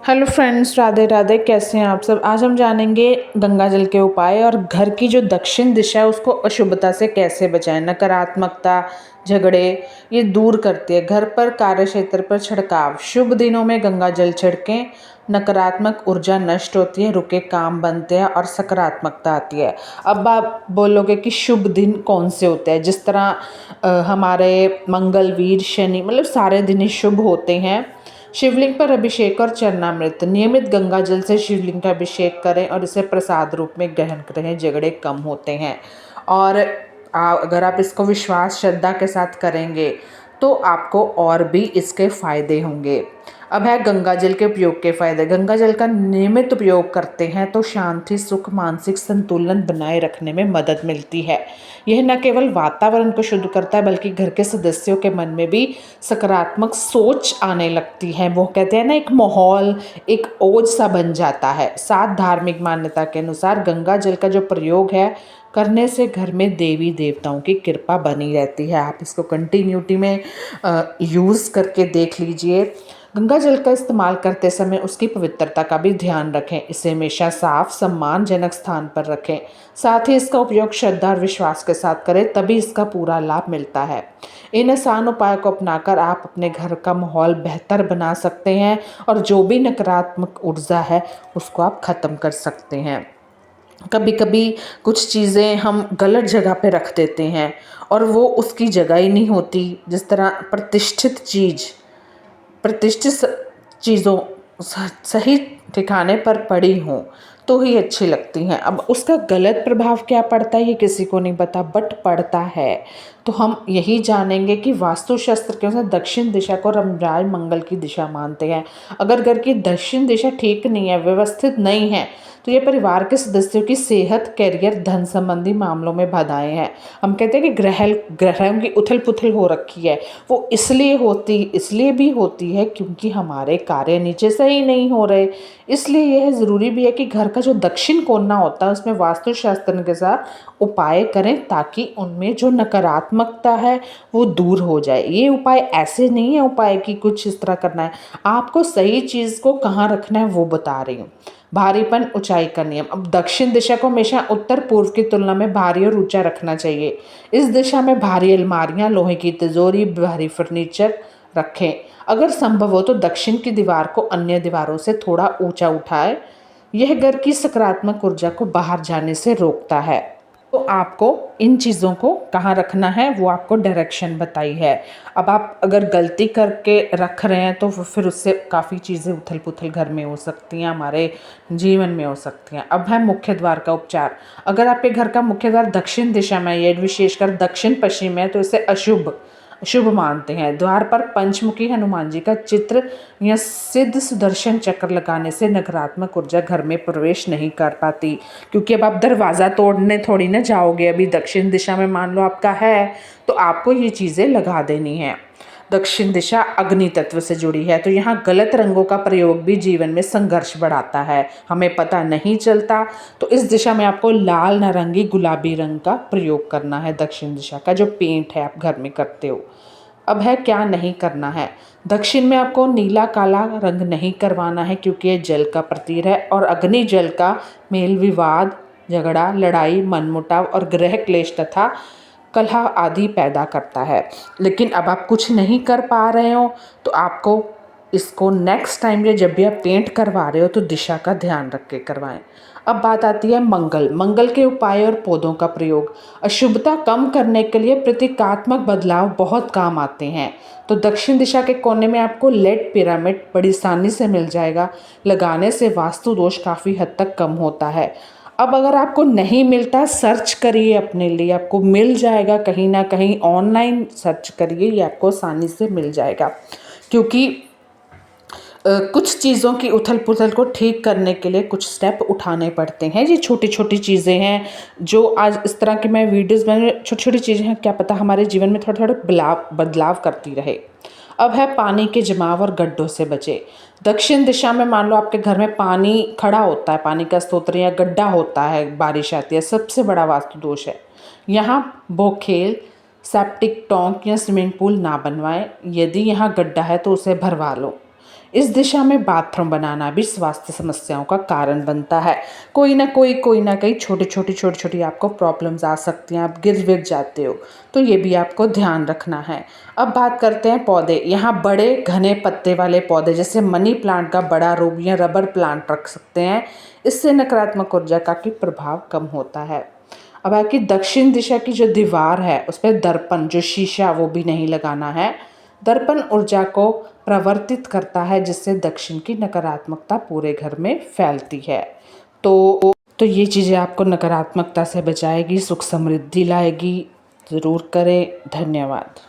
Hello friends, Radhe Radhe. कैसे हैं आप सब। आज हम जानेंगे गंगा जल के उपाय और घर की जो दक्षिण दिशा है उसको अशुभता से कैसे बचाएं। नकारात्मकता, झगड़े ये दूर करती है। घर पर, कार्य क्षेत्र पर छिड़काव। शुभ दिनों में गंगा जल छिड़कें। नकारात्मक ऊर्जा नष्ट होती है, रुके काम बनते हैं और सकारात्मकता आती है। अब आप बोलोगे कि शुभ दिन कौन से होते हैं। जिस तरह हमारे मंगल, वीर, शनि मतलब सारे दिन ही शुभ होते हैं। शिवलिंग पर अभिषेक और चरणामृत। नियमित गंगा जल से शिवलिंग का अभिषेक करें और इसे प्रसाद रूप में ग्रहण करें, झगड़े कम होते हैं। और अगर आप इसको विश्वास, श्रद्धा के साथ करेंगे तो आपको और भी इसके फायदे होंगे। अब है गंगा जल के उपयोग के फायदे। गंगा जल का नियमित उपयोग करते हैं तो शांति, सुख, मानसिक संतुलन बनाए रखने में मदद मिलती है। यह न केवल वातावरण को शुद्ध करता है बल्कि घर के सदस्यों के मन में भी सकारात्मक सोच आने लगती है। वो कहते हैं ना, एक माहौल, एक ओज सा बन जाता है। साथ धर्मिक मान्यता के अनुसार गंगा जल का जो प्रयोग है करने से घर में देवी देवताओं की कृपा बनी रहती है। आप इसको कंटिन्यूटी में यूज़ करके देख लीजिए। गंगा जल का इस्तेमाल करते समय उसकी पवित्रता का भी ध्यान रखें। इसे हमेशा साफ, सम्मानजनक स्थान पर रखें। साथ ही इसका उपयोग श्रद्धा और विश्वास के साथ करें, तभी इसका पूरा लाभ मिलता है। इन आसान उपायों को अपनाकर आप अपने घर का माहौल बेहतर बना सकते हैं और जो भी नकारात्मक ऊर्जा है उसको आप ख़त्म कर सकते हैं। कभी कभी कुछ चीज़ें हम गलत जगह पे रख देते हैं और वो उसकी जगह ही नहीं होती। जिस तरह प्रतिष्ठित चीज़ों सही ठिकाने पर पड़ी हों तो ही अच्छी लगती हैं। अब उसका गलत प्रभाव क्या पड़ता है ये किसी को नहीं पता, बट पड़ता है। तो हम यही जानेंगे कि वास्तुशास्त्र के अनुसार दक्षिण दिशा को रामराज मंगल की दिशा मानते हैं। अगर घर की दक्षिण दिशा ठीक नहीं है, व्यवस्थित नहीं है, तो ये परिवार के सदस्यों की सेहत, करियर, धन संबंधी मामलों में बाधाएं हैं। हम कहते हैं कि ग्रहों की उथल पुथल हो रखी है। वो इसलिए भी होती है क्योंकि हमारे कार्य नीचे से ही नहीं हो रहे। इसलिए यह ज़रूरी भी है कि घर का जो दक्षिण कोना होता है उसमें वास्तुशास्त्र के साथ उपाय करें ताकि उनमें जो नकारात्मकता है वो दूर हो जाए। ये उपाय ऐसे नहीं है उपाय कि कुछ इस तरह करना है, आपको सही चीज़ को कहाँ रखना है वो बता रही हूँ। भारीपन, ऊंचाई का नियम। अब दक्षिण दिशा को हमेशा उत्तर पूर्व की तुलना में भारी और ऊंचा रखना चाहिए। इस दिशा में भारी अलमारियां, लोहे की तिजोरी, भारी फर्नीचर रखें। अगर संभव हो तो दक्षिण की दीवार को अन्य दीवारों से थोड़ा ऊंचा उठाएं। यह घर की सकारात्मक ऊर्जा को बाहर जाने से रोकता है। तो आपको इन चीज़ों को कहाँ रखना है वो आपको डायरेक्शन बताई है। अब आप अगर गलती करके रख रहे हैं तो फिर उससे काफ़ी चीज़ें उथल पुथल घर में हो सकती हैं, हमारे जीवन में हो सकती हैं। अब है मुख्य द्वार का उपचार। अगर आपके घर का मुख्य द्वार दक्षिण दिशा में है, विशेषकर दक्षिण पश्चिम में है, तो इसे शुभ मानते हैं। द्वार पर पंचमुखी हनुमान जी का चित्र या सिद्ध सुदर्शन चक्र लगाने से नकारात्मक ऊर्जा घर में प्रवेश नहीं कर पाती। क्योंकि अब आप दरवाज़ा तोड़ने थोड़ी ना जाओगे। अभी दक्षिण दिशा में मान लो आपका है तो आपको ये चीज़ें लगा देनी है। दक्षिण दिशा अग्नि तत्व से जुड़ी है तो यहाँ गलत रंगों का प्रयोग भी जीवन में संघर्ष बढ़ाता है, हमें पता नहीं चलता। तो इस दिशा में आपको लाल, नारंगी, गुलाबी रंग का प्रयोग करना है। दक्षिण दिशा का जो पेंट है आप घर में करते हो। अब है क्या नहीं करना है। दक्षिण में आपको नीला, काला रंग नहीं करवाना है क्योंकि ये जल का प्रतीक है और अग्नि जल का मेल विवाद, झगड़ा, लड़ाई, मनमुटाव और गृह क्लेश तथा कलह आदि पैदा करता है। लेकिन अब आप कुछ नहीं कर पा रहे हो तो आपको इसको नेक्स्ट टाइम या जब भी आप पेंट करवा रहे हो तो दिशा का ध्यान रख के करवाएं। अब बात आती है मंगल के उपाय और पौधों का प्रयोग। अशुभता कम करने के लिए प्रतीकात्मक बदलाव बहुत काम आते हैं। तो दक्षिण दिशा के कोने में आपको लेड पिरामिड बड़ी आसानी से मिल जाएगा। लगाने से वास्तु दोष काफ़ी हद तक कम होता है। अब अगर आपको नहीं मिलता, सर्च करिए अपने लिए, आपको मिल जाएगा कहीं ना कहीं। ऑनलाइन सर्च करिए, ये आपको आसानी से मिल जाएगा। क्योंकि कुछ चीज़ों की उथल पुथल को ठीक करने के लिए कुछ स्टेप उठाने पड़ते हैं। ये छोटी छोटी चीज़ें हैं जो आज इस तरह की मैं वीडियोज़ में, छोटी छोटी चीज़ें हैं, क्या पता हमारे जीवन में थोड़ा थोड़ा बदलाव करती रहे। अब है पानी के जमाव और गड्ढों से बचे। दक्षिण दिशा में मान लो आपके घर में पानी खड़ा होता है, पानी का स्रोत या गड्ढा होता है, बारिश आती है, सबसे बड़ा वास्तु दोष है। यहाँ बोखेल, सेप्टिक टैंक या स्विमिंग पूल ना बनवाएं। यदि यहाँ गड्ढा है तो उसे भरवा लो। इस दिशा में बाथरूम बनाना भी स्वास्थ्य समस्याओं का कारण बनता है। कोई ना कहीं छोटी-छोटी आपको प्रॉब्लम्स आ सकती हैं, आप गिर विर जाते हो, तो ये भी आपको ध्यान रखना है। अब बात करते हैं पौधे। यहाँ बड़े घने पत्ते वाले पौधे जैसे मनी प्लांट का बड़ा रूप या रबर प्लांट रख सकते हैं। इससे नकारात्मक ऊर्जा का की प्रभाव कम होता है। अब आपकी दक्षिण दिशा की जो दीवार है उस पे दर्पण जो शीशा वो भी नहीं लगाना है। दर्पण ऊर्जा को प्रवर्तित करता है जिससे दक्षिण की नकारात्मकता पूरे घर में फैलती है। तो ये चीज़ें आपको नकारात्मकता से बचाएगी, सुख समृद्धि लाएगी। ज़रूर करें। धन्यवाद।